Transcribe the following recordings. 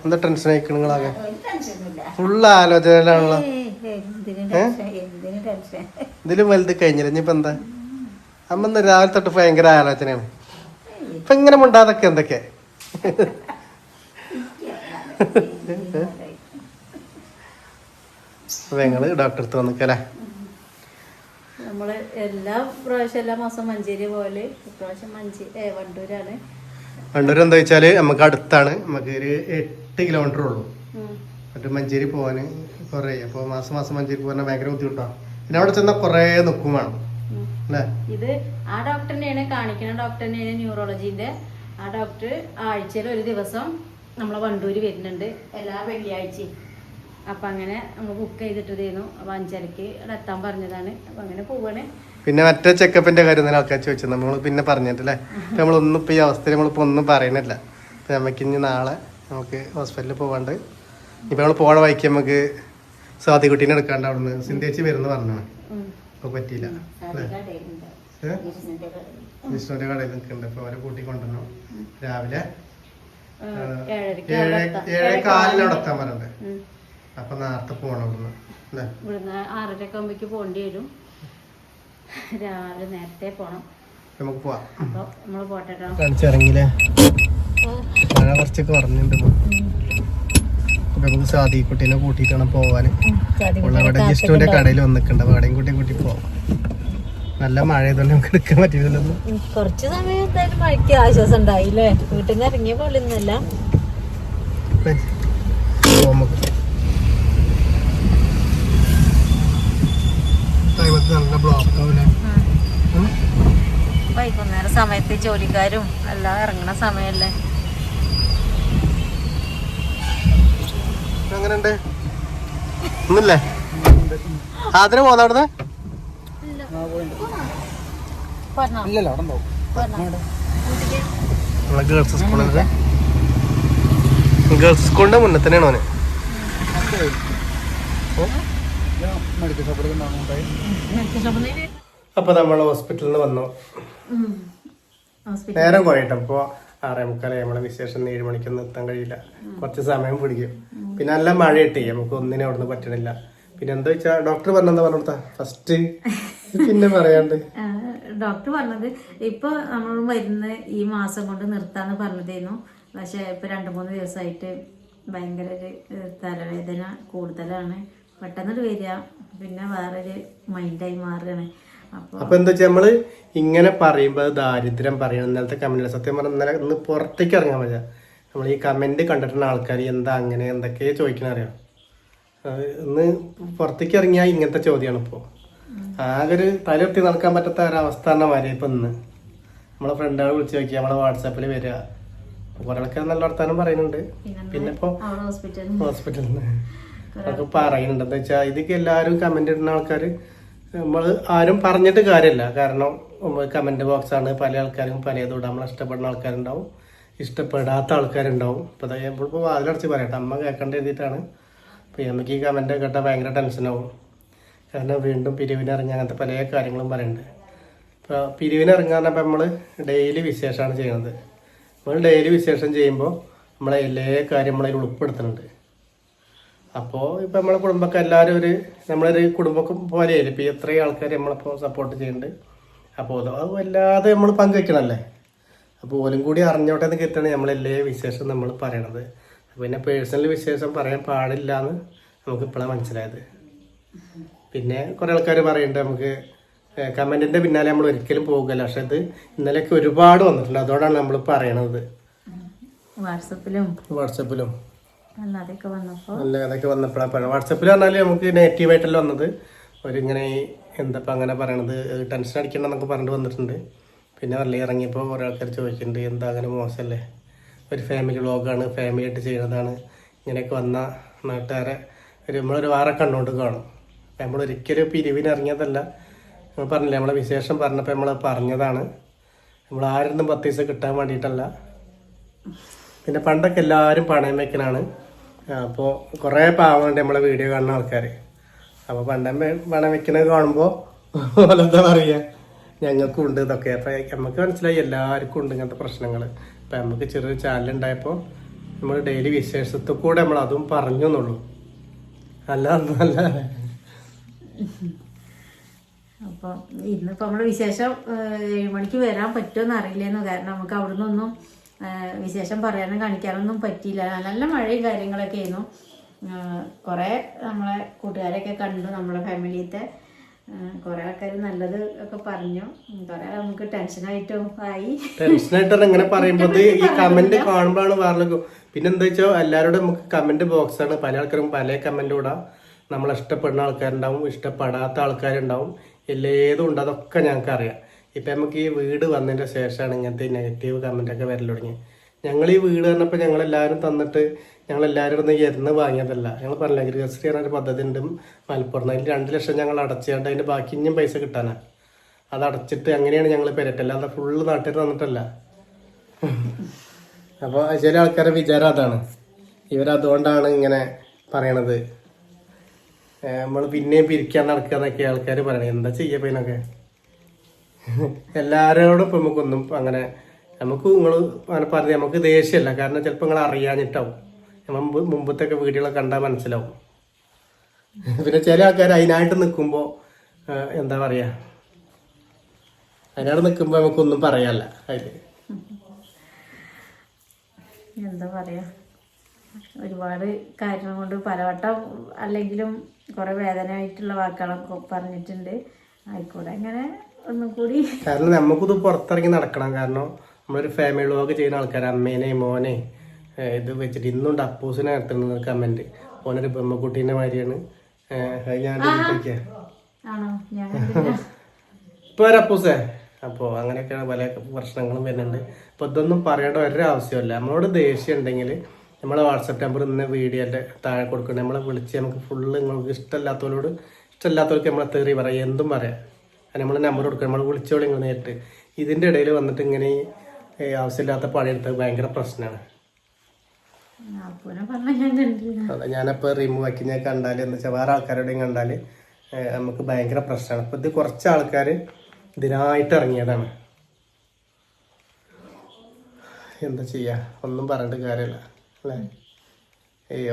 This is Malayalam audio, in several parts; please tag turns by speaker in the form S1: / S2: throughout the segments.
S1: എന്താ ടെൻഷൻ ആയിക്കണ നിങ്ങളാകെ? ഫുള്ള് ആലോചനയിലാണല്ലോ. ഇതിലും വലുത് കഴിഞ്ഞില്ല. ഇനിയിപ്പോ എന്താ? അമ്മ രാവിലെ തൊട്ട് ഭയങ്കര ആലോചനയാണ്. ഇപ്പൊ ഇങ്ങനെ മുണ്ടാതൊക്കെ എന്തൊക്കെ ഞങ്ങള് ഡോക്ടറെ അടുത്ത് വന്നിക്കല്ലേ.
S2: നമ്മള് എല്ലാ പ്രാവശ്യം എല്ലാ മാസം മഞ്ചേരി പോലെ ഇപ്രാവശ്യം വണ്ടൂരാണ്.
S1: വണ്ടൂർ എന്താ വെച്ചാല് നമുക്ക് അടുത്താണ്. നമുക്ക് ഒരു 8 കിലോമീറ്റർ ഉള്ളൂ. മറ്റേ മഞ്ചേരി പോവാന് കൊറേ. അപ്പൊ മാസം മാസം മഞ്ചേരി പോകാൻ ഭയങ്കര ബുദ്ധിമുട്ടാണ്. പിന്നെ അവിടെ ചെന്നാൽ കൊറേ നിൽക്കും വേണം അല്ലേ. ഇത്
S2: ആ ഡോക്ടറിനെയാണ് കാണിക്കുന്ന ഡോക്ടറിനെയാണ് ന്യൂറോളജിന്റെ. ആ ഡോക്ടർ ആഴ്ചയിൽ ഒരു ദിവസം നമ്മളെ വണ്ടൂര് വരുന്നുണ്ട് എല്ലാ വെള്ളിയാഴ്ചയും. അപ്പൊ അങ്ങനെ നമ്മൾ ബുക്ക് ചെയ്തിട്ടായിരുന്നു. അപ്പൊ 5:30 അവിടെ എത്താൻ പറഞ്ഞതാണ്. അപ്പൊ അങ്ങനെ പോവാണ്.
S1: പിന്നെ മറ്റേ ചെക്കപ്പിന്റെ കാര്യം തന്നെ ആൾക്കാർ ചോദിച്ചത് നമ്മൾ പിന്നെ പറഞ്ഞിട്ടല്ലേ. നമ്മളൊന്നും ഇപ്പൊ ഈ അവസ്ഥയിൽ നമ്മളിപ്പോ ഒന്നും പറയുന്നില്ല. അപ്പൊ നമുക്ക് ഇനി നാളെ നമുക്ക് ഹോസ്പിറ്റലിൽ പോവാണ്ട്. ഇപ്പൊ നമ്മൾ പോണ വഴിക്ക് നമുക്ക് സ്വാതികുട്ടീനെ എടുക്കാണ്ട് അവിടുന്ന് സിന്ധേച്ചി വരുന്ന പറഞ്ഞാണ്. അപ്പൊ പറ്റിയില്ല. വിഷ്ണുവിന്റെ കടയിൽ നിൽക്കുന്നുണ്ട്. അപ്പൊ അവരെ കൂട്ടി കൊണ്ടുവരണം. രാവിലെ 7:15 അവിടെ എത്താൻ പറഞ്ഞിട്ടുണ്ട്. അപ്പൊ നേരത്തെ പോണം ഇവിടുന്ന്.
S2: ഇവിടുന്ന് 6:30 ആകുമ്പോഴേക്ക് പോകേണ്ടി വരും. രാവിലെ നേരത്തെ പോണം.
S1: നമുക്ക് പോവാം.
S2: അപ്പൊ നമ്മള് പോട്ടെ.
S1: കാണിച്ചിറങ്ങിയില്ലേ? മഴ കുറച്ചൊക്കെ പറഞ്ഞിട്ടുണ്ട്. അപ്പൊ നമുക്ക് സാദിക്കുട്ടീനെ കൂട്ടിയിട്ടാണ് പോവാന്. അവിടെ ജിഷ്ണുവിന്റെ കടയിൽ വന്നിട്ടുണ്ട്. അപ്പൊ അവിടെയും കൂട്ടി പോവാം. നല്ല മഴ ആയതുകൊണ്ട് നമുക്ക് എടുക്കാൻ പറ്റില്ലല്ലോ.
S2: കുറച്ച് സമയം എന്തായാലും മഴയ്ക്ക് ആശ്വാസം ഉണ്ടായില്ലേ. വീട്ടിൽ നിന്ന് ഇറങ്ങിയ പോലെ ഒന്നല്ല. വൈകുന്നേരം സമയത്ത് ജോലിക്കാരും എല്ലാം ഇറങ്ങണ സമയല്ലേ.
S1: എങ്ങനെയുണ്ട്? ഒന്നില്ലേ അതിന് പോന്ന അവിടുന്ന്? ഗേൾസ് സ്കൂളിന്റെ മുന്നേ തന്നെയാണോ അവന്? അപ്പൊ നമ്മൾ ഹോസ്പിറ്റലിൽ നിന്ന് വന്നു. നേരം കുറയട്ടെ. ഇപ്പൊ 6:45 നമ്മളെ വിശേഷം 7 മണിക്കൊന്നും എത്താൻ കഴിയില്ല. കുറച്ച് സമയം പിടിക്കും. പിന്നെ നല്ല മഴ കിട്ടി. നമുക്ക് ഒന്നിനും അവിടുന്ന് പറ്റണില്ല. പിന്നെ എന്താ വെച്ചാ ഡോക്ടർ പറഞ്ഞെന്താ പറഞ്ഞോടുത്താ ഫസ്റ്റ് പിന്നെ പറയാണ്ട്
S2: ഡോക്ടർ പറഞ്ഞത് ഇപ്പൊ നമ്മൾ മരുന്ന് ഈ മാസം കൊണ്ട് നിർത്താന്ന് പറഞ്ഞതായിരുന്നു. പക്ഷെ ഇപ്പൊ 2-3 ദിവസമായിട്ട് ഭയങ്കര ഒരു തലവേദന കൂടുതലാണ്. പെട്ടെന്ന് വരിക, പിന്നെ വേറൊരു മൈൻഡായി മാറുകയാണ്.
S1: അപ്പൊ എന്താ വെച്ചാൽ നമ്മള് ഇങ്ങനെ പറയുമ്പോ ദാരിദ്ര്യം പറയണം. ഇന്നലത്തെ കമന്റ് സത്യം പറഞ്ഞാൽ ഇന്നലെ ഒന്ന് പുറത്തേക്ക് ഇറങ്ങാൻ പറ്റില്ല. നമ്മൾ ഈ കമന്റ് കണ്ടിട്ടുള്ള ആൾക്കാർ എന്താ അങ്ങനെ എന്തൊക്കെയോ ചോദിക്കണ അറിയാം. ഇന്ന് പുറത്തേക്ക് ഇറങ്ങിയാൽ ഇങ്ങനത്തെ ചോദ്യമാണ് ഇപ്പോൾ. ആകെ ഒരു തലയൊട്ടി നടക്കാൻ പറ്റാത്ത ഒരവസ്ഥ പറഞ്ഞ മാതിരി ഇപ്പൊ ഇന്ന് നമ്മളെ ഫ്രണ്ടുകളെ വിളിച്ച് നോക്കി. നമ്മളെ വാട്സാപ്പിൽ വരിക. കുറെ ആൾക്കാർ നല്ല വർത്താനം പറയുന്നുണ്ട്. പിന്നെ ഇപ്പൊ ഹോസ്പിറ്റലിൽ നിന്ന് അതൊക്കെ പറയുന്നുണ്ട്. എന്താ വെച്ചാൽ ഇതൊക്കെ എല്ലാവരും കമന്റ് ഇടുന്ന ആൾക്കാർ നമ്മൾ ആരും പറഞ്ഞിട്ട് കാര്യമില്ല. കാരണം കമന്റ് ബോക്സ് ആണ്. പല ആൾക്കാരും പലതും നമ്മളെ ഇഷ്ടപ്പെടുന്ന ആൾക്കാരുണ്ടാവും, ഇഷ്ടപ്പെടാത്ത ആൾക്കാരുണ്ടാവും. ഇപ്പൊ നമ്മളിപ്പോൾ വാതിലടച്ച് പറയട്ടെ, അമ്മ കേൾക്കേണ്ട എഴുതിയിട്ടാണ്. അപ്പൊ നമുക്ക് ഈ കമന്റ് കേട്ടാൽ ഭയങ്കര ടെൻഷനാവും. കാരണം വീണ്ടും പിരിവിനിറങ്ങി അങ്ങനത്തെ പല കാര്യങ്ങളും പറയുന്നുണ്ട്. ഇപ്പോൾ പിരിവിനിറങ്ങാന്നപ്പോൾ നമ്മൾ ഡെയിലി വിശേഷമാണ് ചെയ്യുന്നത്. നമ്മൾ ഡെയിലി വിശേഷം ചെയ്യുമ്പോൾ നമ്മളെ എല്ലാ കാര്യം നമ്മളതിൽ ഉൾപ്പെടുത്തുന്നുണ്ട്. അപ്പോൾ ഇപ്പം നമ്മളെ കുടുംബമൊക്കെ എല്ലാവരും നമ്മളൊരു കുടുംബം പോലെയല്ലേ. ഇപ്പോൾ എത്രയും ആൾക്കാർ നമ്മളിപ്പോൾ സപ്പോർട്ട് ചെയ്യുന്നുണ്ട്. അപ്പോൾ അത് വല്ലാതെ നമ്മൾ പങ്കുവെക്കണമല്ലേ. അപ്പോൾ ഓലും കൂടി അറിഞ്ഞോട്ടെ എന്ന് കിട്ടണം നമ്മളെല്ലാ വിശേഷം നമ്മൾ പറയണത്. പിന്നെ പേഴ്സണൽ വിശേഷം പറയാൻ പാടില്ല എന്ന് നമുക്ക് ഇപ്പോഴാണ് മനസ്സിലായത്. പിന്നെ കുറേ ആൾക്കാർ പറയുന്നുണ്ട് നമുക്ക് കമൻറ്റിൻ്റെ പിന്നാലെ നമ്മൾ ഒരിക്കലും പോകില്ല. പക്ഷെ ഇത് ഇന്നലെയൊക്കെ ഒരുപാട് വന്നിട്ടുണ്ട്. അതോടാണ് നമ്മൾ പറയണത്. വാട്സപ്പിലും
S2: അതൊക്കെ
S1: വന്നപ്പോഴാണ്. വാട്സപ്പിൽ പറഞ്ഞാൽ നമുക്ക് നെഗറ്റീവായിട്ടല്ല വന്നത്. ഒരിങ്ങനെ എന്താ അങ്ങനെ പറയണത് ടെൻഷൻ അടിക്കണമെന്നൊക്കെ പറഞ്ഞിട്ട് വന്നിട്ടുണ്ട്. പിന്നെ വള്ളി ഇറങ്ങിയപ്പോൾ കുറേ ആൾക്കാർ ചോദിക്കുന്നുണ്ട് എന്താ അങ്ങനെ മോശമല്ലേ, ഒരു ഫാമിലി വ്ളോഗാണ്, ഫാമിലി ആയിട്ട് ചെയ്യുന്നതാണ്, ഇങ്ങനെയൊക്കെ വന്ന നാട്ടുകാരെ നമ്മളൊരു വാറ കണ്ടുകൊണ്ട് കാണും. അപ്പം നമ്മളൊരിക്കലും പിരിവിനിറങ്ങിയതല്ല. നമ്മൾ പറഞ്ഞില്ലേ നമ്മളെ വിശേഷം പറഞ്ഞപ്പോൾ നമ്മൾ പറഞ്ഞതാണ്. നമ്മൾ ആരും 10 ദിവസം കിട്ടാൻ വേണ്ടിയിട്ടല്ല. പിന്നെ പണ്ടൊക്കെ എല്ലാവരും പണയം വയ്ക്കണാണ്. അപ്പോൾ കുറേ പാവമുണ്ട് നമ്മളെ വീഡിയോ കാണുന്ന ആൾക്കാർ. അപ്പോൾ പണം വെക്കുന്നത് കാണുമ്പോൾ എന്താ പറയുക, ഞങ്ങൾക്കും ഉണ്ട് ഇതൊക്കെ. അപ്പം നമുക്ക് മനസ്സിലായി എല്ലാവർക്കും ഉണ്ട് ഇങ്ങനത്തെ പ്രശ്നങ്ങൾ. അപ്പം നമുക്ക് ചെറിയൊരു ചാനൽ ഉണ്ടായപ്പോൾ നമ്മൾ ഡെയിലി വിശേഷത്തിൽ കൂടെ നമ്മൾ അതും പറഞ്ഞു എന്നുള്ളൂ, അല്ല നല്ല.
S2: അപ്പോൾ ഇന്നിപ്പോൾ നമ്മൾ വിശേഷം 7 മണിക്ക് വരാൻ പറ്റുമെന്ന് അറിയില്ലെന്നു. കാരണം നമുക്ക് അവിടെ നിന്നൊന്നും വിശേഷം പറയാനും കാണിക്കാനൊന്നും പറ്റിയില്ല. നല്ല മഴയും കാര്യങ്ങളൊക്കെ ആയിരുന്നു. കുറേ നമ്മളെ കൂട്ടുകാരൊക്കെ കണ്ടു, നമ്മളെ ഫാമിലിയിലത്തെ കുറേ ആൾക്കാർ നല്ലത് ഒക്കെ പറഞ്ഞു. കുറേ നമുക്ക് ടെൻഷനായിട്ടും ആയി.
S1: ടെൻഷനായിട്ട് ഇങ്ങനെ പറയുമ്പോൾ ഈ കമന്റ് കാണുമ്പോഴാണ് പറഞ്ഞത്. പിന്നെ എന്താ വെച്ചാൽ എല്ലാവരോടും നമുക്ക് കമന്റ് ബോക്സാണ്. പല ആൾക്കാരും പല കമന്റ് ഇടാം. നമ്മളെ ഇഷ്ടപ്പെടുന്ന ആൾക്കാരുണ്ടാവും, ഇഷ്ടപ്പെടാത്ത ആൾക്കാരുണ്ടാവും, എല്ലേതും ഉണ്ട്. അതൊക്കെ ഞങ്ങൾക്ക് അറിയാം. ഇപ്പം നമുക്ക് ഈ വീട് വന്നതിൻ്റെ ശേഷമാണ് ഇങ്ങനത്തെ നെഗറ്റീവ് കമൻ്റൊക്കെ വരൽ തുടങ്ങി. ഞങ്ങൾ ഈ വീട് പറഞ്ഞപ്പോൾ ഞങ്ങളെല്ലാവരും തന്നിട്ട് ഞങ്ങളെല്ലാവരും ഒന്ന് എരുന്ന് വാങ്ങിയതല്ല. ഞങ്ങൾ പറഞ്ഞില്ല, ഗൃഹശ്രീ പറഞ്ഞൊരു പദ്ധതി ഉണ്ട് മലപ്പുറം. അതിൽ 2 ലക്ഷം ഞങ്ങൾ അടച്ചുകൊണ്ട് അതിൻ്റെ ബാക്കി ഇനിയും പൈസ കിട്ടാനാണ്. അത് അടച്ചിട്ട് അങ്ങനെയാണ് ഞങ്ങൾ പെരട്ടല്ല, അത് ഫുള്ള് നാട്ടിൽ തന്നിട്ടല്ല. അപ്പോൾ ചില ആൾക്കാരുടെ വിചാരം അതാണ്, ഇവരതുകൊണ്ടാണ് ഇങ്ങനെ പറയണത്. നമ്മൾ പിന്നെയും പിരിക്കാൻ നടക്കുക എന്നൊക്കെ ആൾക്കാർ പറയണത്. എന്താ ചെയ്യുക ഇതിനൊക്കെ? എല്ലാവരോടും ഇപ്പം നമുക്കൊന്നും അങ്ങനെ നമുക്ക് നിങ്ങൾ അങ്ങനെ പറഞ്ഞ് നമുക്ക് ദേഷ്യമല്ല. കാരണം ചിലപ്പോൾ നിങ്ങൾ അറിയാഞ്ഞിട്ടാവും. നമ്മൾ മുമ്പത്തൊക്കെ വീഡിയോകളൊക്കെ കണ്ടാൽ മനസ്സിലാവും. പിന്നെ ചില ആൾക്കാർ അതിനായിട്ട് നിൽക്കുമ്പോൾ എന്താ പറയുക, അതിനായിട്ട് നിൽക്കുമ്പോൾ നമുക്കൊന്നും പറയാല്ല. അതിൽ
S2: എന്താ പറയുക, ഒരുപാട് കാര്യങ്ങൾ കൊണ്ട് പലവട്ടം അല്ലെങ്കിലും കുറേ വേദനയായിട്ടുള്ള വാക്കുകളൊക്കെ പറഞ്ഞിട്ടുണ്ട്. ആയിക്കോട്ടെ, അങ്ങനെ ഒന്നും കൂടി. കാരണം
S1: നമുക്കിത് പുറത്തിറങ്ങി നടക്കണം. കാരണം നമ്മളൊരു ഫാമിലി വ്ളോഗ് ചെയ്യുന്ന ആൾക്കാർ, അമ്മേനെ മോനെ ഇത് വെച്ചിട്ട് ഇന്നുണ്ട് അപ്പൂസിനെ നടത്തുന്നത് കമന്റ്. ഓനൊരു ബൊമ്മക്കുട്ടീൻ്റെ മാതിരിയാണ്. ഞാൻ
S2: ആണോ? ഞാൻ
S1: ഇപ്പൊ ഒരപ്പൂസേ. അപ്പോൾ അങ്ങനെയൊക്കെയാണ് പല പ്രശ്നങ്ങളും വരുന്നുണ്ട്. അപ്പോൾ ഇതൊന്നും പറയേണ്ട ഒരാവശ്യമില്ല. നമ്മളോട് ദേഷ്യം ഉണ്ടെങ്കിൽ നമ്മളെ വാട്സപ്പ് നമ്പർ ഇന്ന് വീഡിയോൻ്റെ താഴെ കൊടുക്കണം. നമ്മളെ വിളിച്ച് നമുക്ക് ഫുള്ള് നിങ്ങൾക്ക് ഇഷ്ടമല്ലാത്തവർക്ക് നമ്മളെ തെറി പറയാം, എന്തും പറയാം. നമ്മൾ നമ്പർ കൊടുക്കുക, നമ്മൾ വിളിച്ചോളി നിങ്ങൾ നേരിട്ട്. ഇതിൻ്റെ ഇടയിൽ വന്നിട്ട് ഇങ്ങനെ ആവശ്യമില്ലാത്ത പണിയെടുത്തത് ഭയങ്കര പ്രശ്നമാണ്. അതെ, ഞാനപ്പോൾ റിമൂവ് ആക്കി ഞാൻ കണ്ടാൽ എന്താ വെച്ചാൽ വേറെ ആൾക്കാരുടെയും കണ്ടാൽ നമുക്ക് ഭയങ്കര പ്രശ്നമാണ്. അപ്പോൾ ഇത് കുറച്ച് ആൾക്കാർ ഇതിനായിട്ട് ഇറങ്ങിയതാണ്. എന്താ ചെയ്യുക, ഒന്നും പറഞ്ഞിട്ട് കാര്യമില്ല അല്ലേ?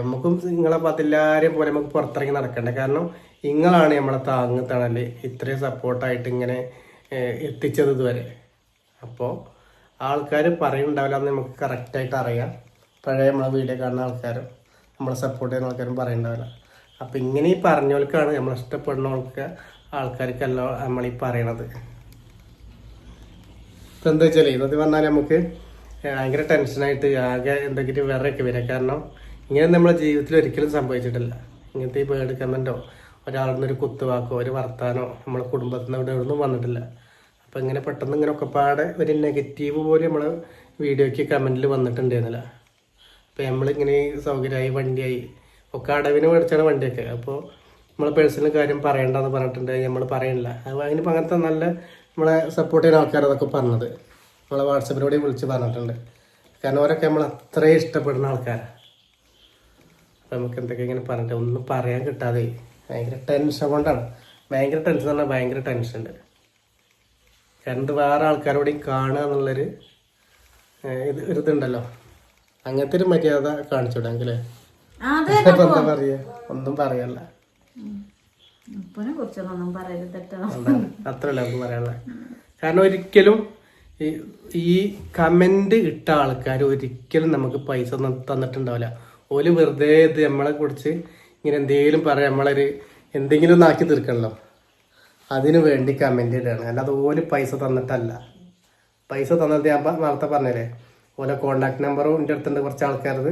S1: നമുക്കും നിങ്ങളെ പത്തില്ലാരെയും പോലെ നമുക്ക് പുറത്തിറങ്ങി നടക്കണ്ടേ. കാരണം നിങ്ങളാണ് നമ്മളെ താങ്ങ് തണല് ഇത്രയും സപ്പോർട്ടായിട്ട് ഇങ്ങനെ എത്തിച്ചത് ഇതുവരെ. അപ്പോൾ ആൾക്കാർ പറയുന്നുണ്ടാവില്ല എന്ന് നമുക്ക് കറക്റ്റായിട്ട് അറിയാം. പഴയ നമ്മളെ വീഡിയോ കാണുന്ന ആൾക്കാരും നമ്മളെ സപ്പോർട്ട് ചെയ്യുന്ന ആൾക്കാരും പറയുന്നുണ്ടാവില്ല. അപ്പം ഇങ്ങനെ ഈ പറഞ്ഞവൾക്കാണ് നമ്മൾ ഇഷ്ടപ്പെടുന്നവൾക്ക് ആൾക്കാർക്കല്ല നമ്മളീ പറയണത്. ഇപ്പം എന്താ വെച്ചാൽ ഇതൊക്കെ വന്നാൽ നമുക്ക് ഭയങ്കര ടെൻഷനായിട്ട് ആകെ എന്തെങ്കിലും വേറെയൊക്കെ വരിക. കാരണം ഇങ്ങനെ നമ്മളെ ജീവിതത്തിൽ ഒരിക്കലും സംഭവിച്ചിട്ടില്ല. ഇങ്ങനത്തെ ഈ ബേഡ് കമൻറ്റോ ഒരാളിൽ നിന്നൊരു കുത്തുവാക്കോ ഒരു വർത്താനോ നമ്മളെ കുടുംബത്തിൽ നിന്ന് എവിടെയൊന്നും വന്നിട്ടില്ല. അപ്പം ഇങ്ങനെ പെട്ടെന്ന് ഇങ്ങനെ ഒക്കെപ്പാടെ ഒരു നെഗറ്റീവ് പോലും നമ്മളെ വീഡിയോയ്ക്ക് കമൻറ്റിൽ വന്നിട്ടുണ്ടായിരുന്നില്ല. അപ്പോൾ നമ്മളിങ്ങനെ സൗകര്യമായി വണ്ടിയായി ഒക്കെ അടവിന് മേടിച്ചാണ് വണ്ടിയൊക്കെ. അപ്പോൾ നമ്മളെ പേഴ്സണൽ കാര്യം പറയണ്ടെന്ന് പറഞ്ഞിട്ടുണ്ട്, നമ്മൾ പറയണില്ല. അതിനിപ്പോൾ അങ്ങനത്തെ നല്ല നമ്മളെ സപ്പോർട്ട് ചെയ്യുന്ന ആൾക്കാരതൊക്കെ പറഞ്ഞത് നമ്മളെ വാട്സപ്പിലൂടെ വിളിച്ച് പറഞ്ഞിട്ടുണ്ട്. കാരണം അവരൊക്കെ നമ്മൾ അത്രയും ഇഷ്ടപ്പെടുന്ന ആൾക്കാരാണ്. അപ്പം നമുക്ക് എന്തൊക്കെ ഇങ്ങനെ പറഞ്ഞിട്ട് ഒന്നും പറയാൻ കിട്ടാതെ ഭയങ്കര ടെൻഷൻ കൊണ്ടാണ്. ഭയങ്കര ടെൻഷൻ പറഞ്ഞാൽ ഭയങ്കര ടെൻഷൻ ഉണ്ട്. കാരണം ഇത് വേറെ ആൾക്കാരോടെയും കാണുക എന്നുള്ളൊരു ഇതുണ്ടല്ലോ, അങ്ങനത്തെ ഒരു മര്യാദ കാണിച്ചു വിടാമെങ്കിലേ. എന്താ പറയാ, ഒന്നും പറയല്ല. അത്രയല്ല ഒന്നും പറയാനുള്ള. കാരണം ഒരിക്കലും ഈ കമന്റ് ഇട്ട ആൾക്കാർ ഒരിക്കലും നമുക്ക് പൈസ തന്നിട്ടുണ്ടാവില്ല. ഓല് വെറുതെ ഇത് നമ്മളെ കുറിച്ച് ഇങ്ങനെ എന്തെങ്കിലും പറയാം, നമ്മളൊരു എന്തെങ്കിലും ഒന്ന് ആക്കി തീർക്കണല്ലോ, അതിനു വേണ്ടി കമന്റ് ഇടുകയാണ്. അല്ലാതെ ഓല് പൈസ തന്നിട്ടല്ല. പൈസ തന്നിട്ട് ഞാൻ നേരത്തെ പറഞ്ഞല്ലേ, ഓലെ കോണ്ടാക്ട് നമ്പറും എൻ്റെ അടുത്തുണ്ട്. കുറച്ച് ആൾക്കാരത്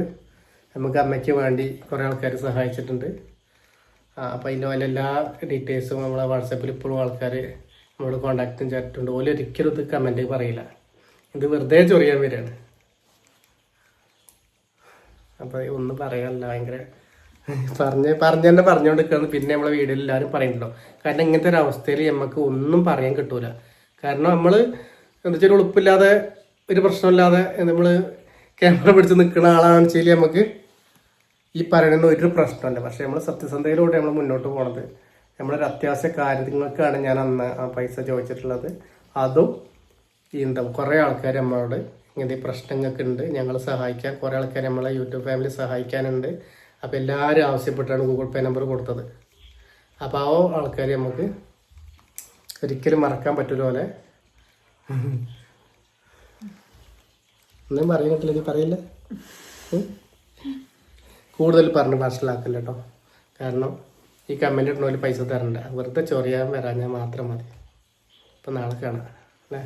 S1: നമുക്ക് അമ്മയ്ക്ക് വേണ്ടി കുറേ ആൾക്കാർ സഹായിച്ചിട്ടുണ്ട്. അപ്പോൾ അതിൻ്റെ പോലെ എല്ലാ ഡീറ്റെയിൽസും നമ്മളെ വാട്സാപ്പിൽ ഇപ്പോഴും ആൾക്കാർ നമ്മളോട് കോണ്ടാക്റ്റും ചേർത്തിട്ടുണ്ട്. ഓല് ഒരിക്കലും ഇത് കമൻറ്റ് പറയില്ല, ഇത് വെറുതെ ചൊറിയാൻ വരികയാണ്. അപ്പോൾ ഒന്നും പറയാനില്ല, ഭയങ്കര തന്നെ പറഞ്ഞുകൊണ്ടിരിക്കുകയാണ്. പിന്നെ നമ്മളെ വീഡിയോയിൽ എല്ലാവരും പറയുന്നുണ്ടോ. കാരണം ഇങ്ങനത്തെ ഒരു അവസ്ഥയിൽ നമുക്ക് ഒന്നും പറയാൻ കിട്ടൂല. കാരണം നമ്മൾ എന്താ വെച്ചാൽ ഉളുപ്പില്ലാതെ ഒരു പ്രശ്നമില്ലാതെ നമ്മൾ ക്യാമറ പിടിച്ച് നിൽക്കുന്ന ആളാണെന്ന് വെച്ചാൽ നമുക്ക് ഈ പറയണമെന്ന് ഒരു പ്രശ്നമല്ല. പക്ഷെ നമ്മൾ സത്യസന്ധതയിലൂടെ നമ്മൾ മുന്നോട്ട് പോകണത്. നമ്മളൊരു അത്യാവശ്യ കാര്യങ്ങൾക്കാണ് ഞാൻ അന്ന് ആ പൈസ ചോദിച്ചിട്ടുള്ളത്. അതും എന്താ കുറേ ആൾക്കാർ നമ്മളോട് ഇങ്ങനത്തെ പ്രശ്നങ്ങൾക്ക് ഉണ്ട്, ഞങ്ങൾ സഹായിക്കാൻ കുറേ ആൾക്കാർ നമ്മളെ യൂട്യൂബ് ഫാമിലി സഹായിക്കാനുണ്ട്. അപ്പോൾ എല്ലാവരും ആവശ്യപ്പെട്ടാണ് ഗൂഗിൾ പേ നമ്പർ കൊടുത്തത്. അപ്പോൾ ആ ആൾക്കാർ നമുക്ക് ഒരിക്കലും മറക്കാൻ പറ്റൂല പോലെ. ഒന്നും പറയാൻ പറ്റില്ല, നീ പറയില്ല. കൂടുതൽ പറഞ്ഞ് മനസ്സിലാക്കില്ല കേട്ടോ. കാരണം ഈ കമൻറ്റ് ഇടുന്നതിൽ പൈസ തരണ്ട, വെറുതെ ചൊറിയാൻ വരാൻ ഞാൻ മാത്രം മതി. അപ്പം നാളെ കാണാം അല്ലേ.